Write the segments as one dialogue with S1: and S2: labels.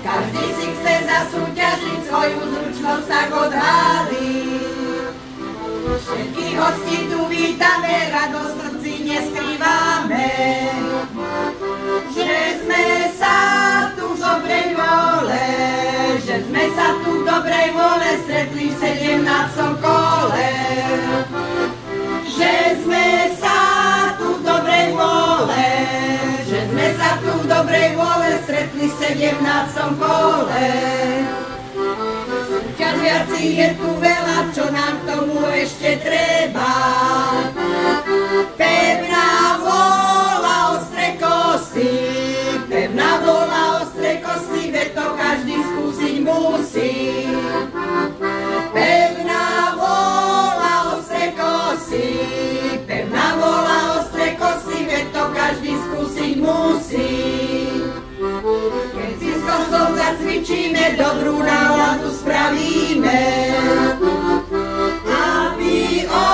S1: Každý si chce zasúťažiť, svoju zručnosť tak odhaliť. Všetkých hostí tu vítame, radosť v srdci neskrývame, že sme sa tu v dobrej vole, že sme sa tu v dobrej vole stretli v 17. kole. Že sme sa tu v dobrej vole, že sme sa tu v dobrej vole stretli v 17. kole. Súťažiaci je tu veľa, čo nám k tomu ešte treba. Pevná vôľa, ostré kosy, pevná vôľa, ostré kosy, veď to každý skúsiť musí. Pevná vôľa, ostré kosy, pevná vôľa, ostré kosy, veď to každý skúsiť musí. Keď si s kosou zacvičíme, dobrú náladu spravíme, aby o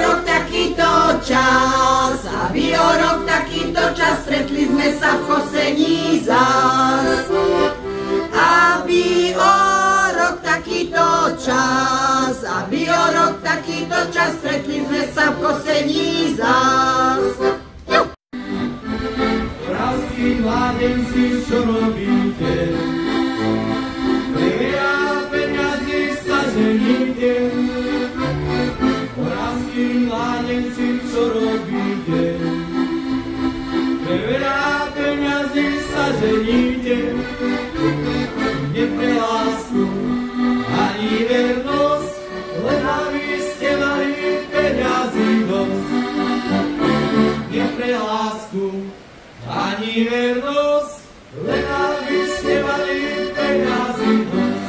S1: rok takýto čas, aby o rok takýto čas stretli sme sa v Chosení zas. Aby o rok takýto čas, aby o rok takýto čas stretli sme sa v Chosení zas.
S2: Oravskí mládenci, čo robíte? Pre veľa peňazí sa ženíte. Oravskí mládenci, čo robíte? Pre veľa peňazí sa ženíte. Nie pre lásku, ani vernosť, len aby ste mali peňazí dosť. Nie pre lásku, ani vernosť, len aby ste mali peňazí dosť.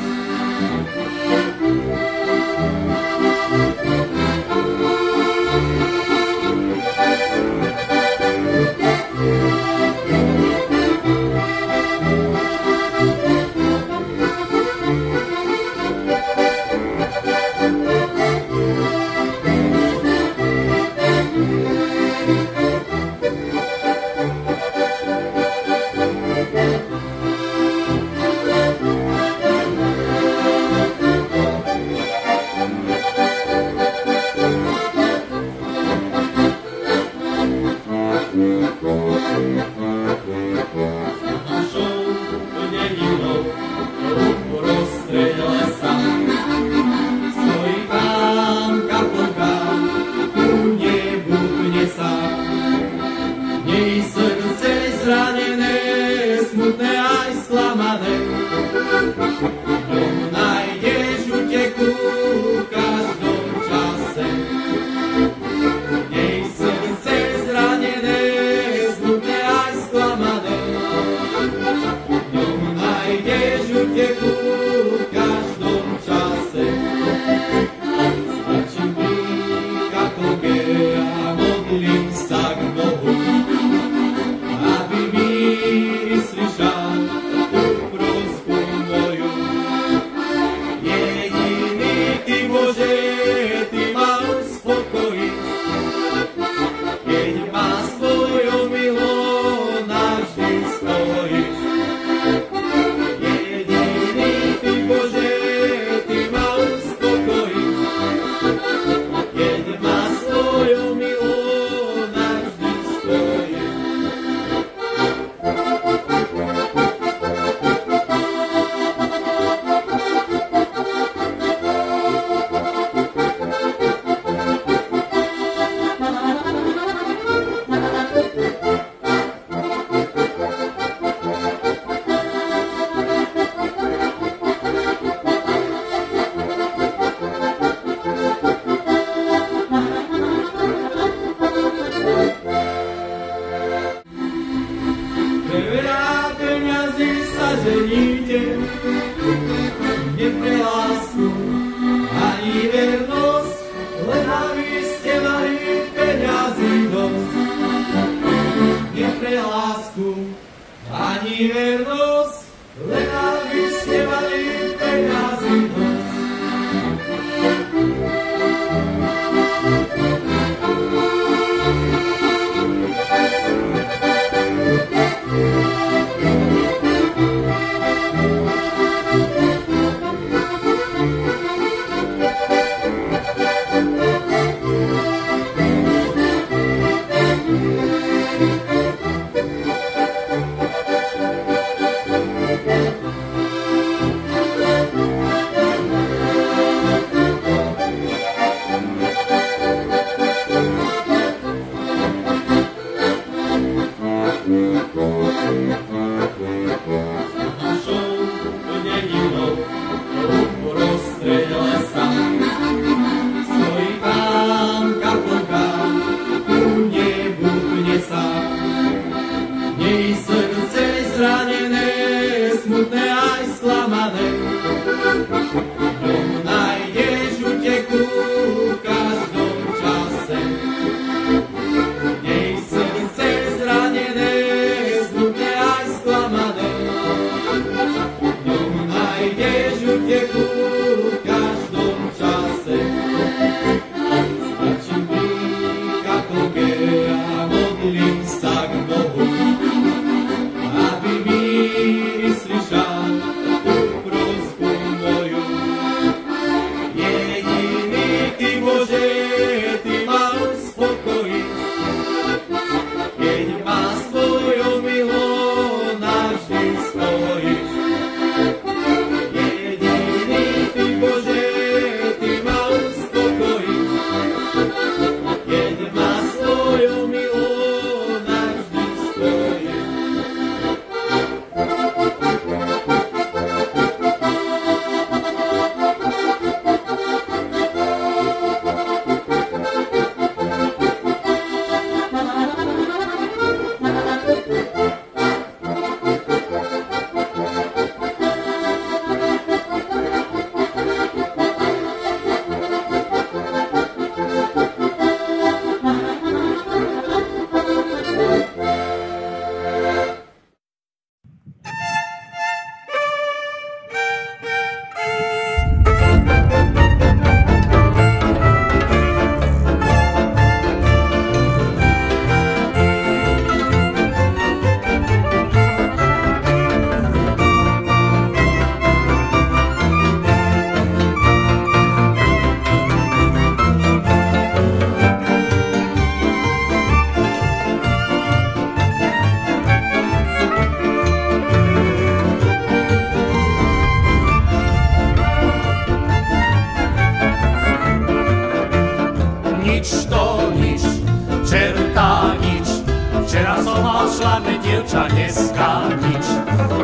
S3: švárne dievča dneska nič,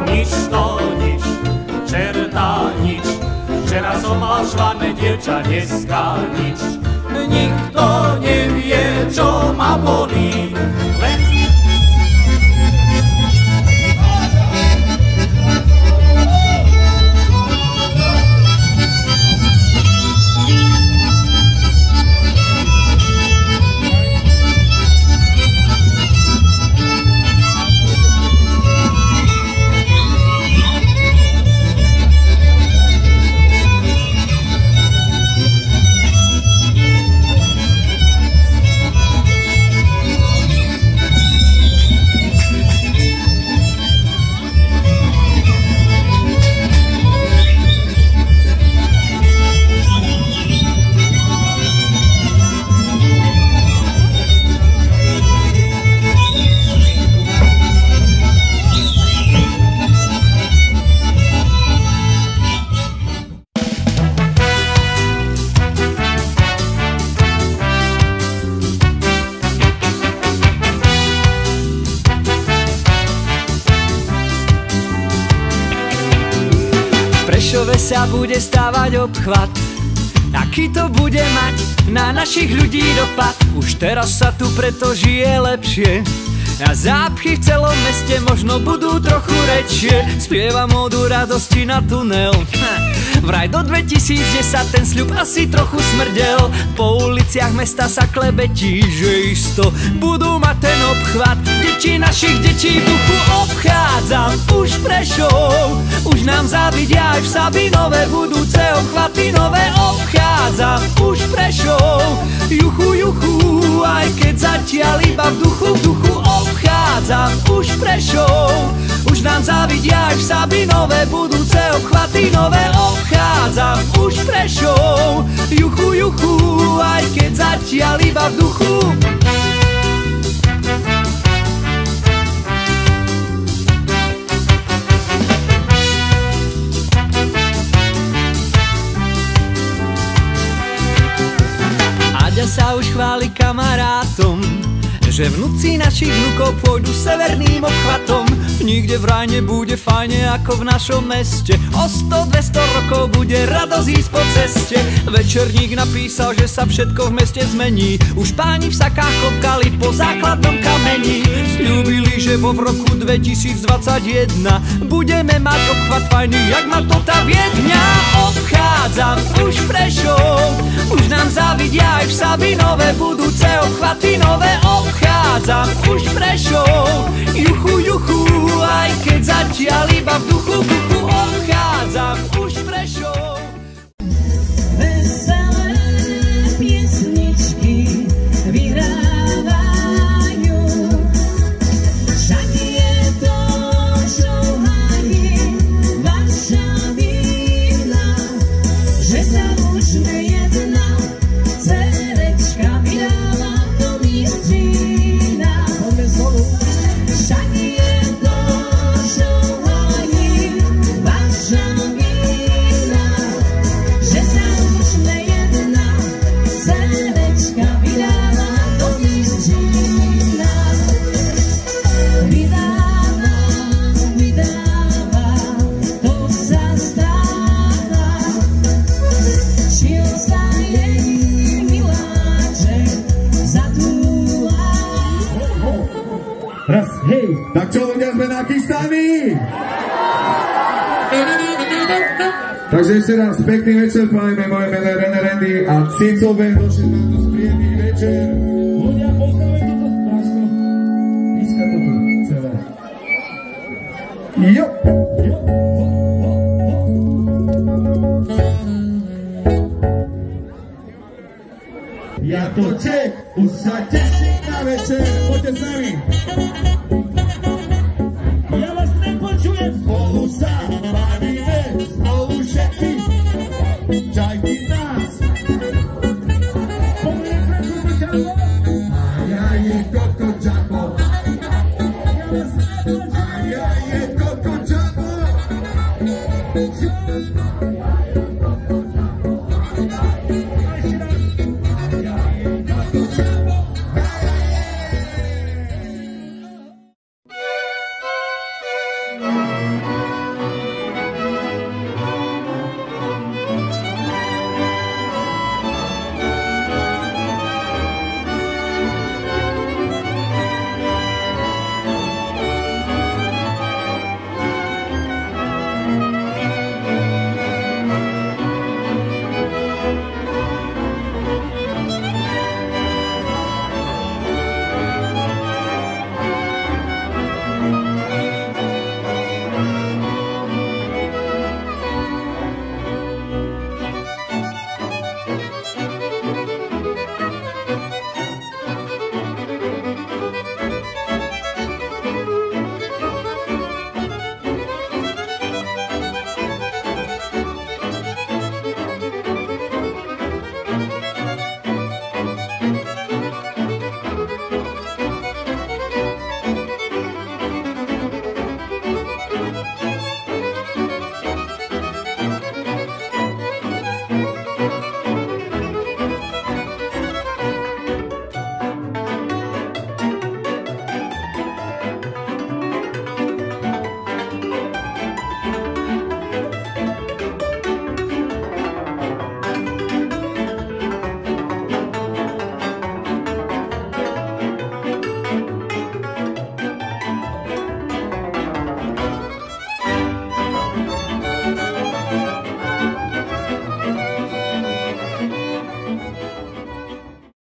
S3: nič to nič, čerta nič. Včera som mal švárne dievča, dneska nič. Nikto nevie, čo ma bolí, len
S4: sa bude stávať obchvat. Aký to bude mať na našich ľudí dopad? Už teraz sa tu preto žije lepšie a zápchy v celom meste možno budú trochu rečšie. Spievam odu radosti na tunel. Vraj do 2010 ten sľub asi trochu smrdel. Po uliciach mesta sa klebetí, že isto budú mať ten obchvat. Deti našich detí v duchu obchádzam už Prešov. Už nám závidia aj v Sabinove budúce obchvaty nové. Obchádzam už Prešov. Juchu, juchu, aj keď zatiaľ iba v duchu obchádzam už Prešov. Už nám závidia aj v Sabinove budúce obchvaty nové. Obchádzam už Prešov. Juchu, juchu, aj keď zatiaľ iba v duchu. Aďa sa už chváli kamarátom, že vnúci našich vnúkov pôjdu severným obchvatom. Nikde vraj nebude fajne ako v našom meste. O 100-200 rokov bude radosť ísť po ceste. Večerník napísal, že sa všetko v meste zmení. Už páni v sakách klopkali po základnom kameni. Sľúbili, že vo v roku 2021 budeme mať obchvat fajný, jak má to tá Viedňa. Obchádzam už Prešov. Už nám závidia aj v Sabinove budúce obchvaty nové. Obchádzam už Prešov. Juchu, juchu, aj keď zatiaľ iba v duchu obchádzam už Prešov.
S5: Veselé piesničky vyhrávajú, však je to šouhanie vaša vina, že sa už nejedná, cerečka vydala do miestčina. Však je to šouhanie vaša vina, že sa už nejedná, cerečka vydala do miestčina. Vydáva, to sa stáva, šiel sa jej miláček zatúla.
S2: Raz, hej, tak čo ľudia, sme nachystaní? Takže ešte raz pekný večer, prajeme moje milé René Randy a Cicové, došli sme tu z príjemný večer. Ľudia, postavme toto práško, píska to tu celé. Jo! Ja to ček, už sa teším na večer, poďte s nami.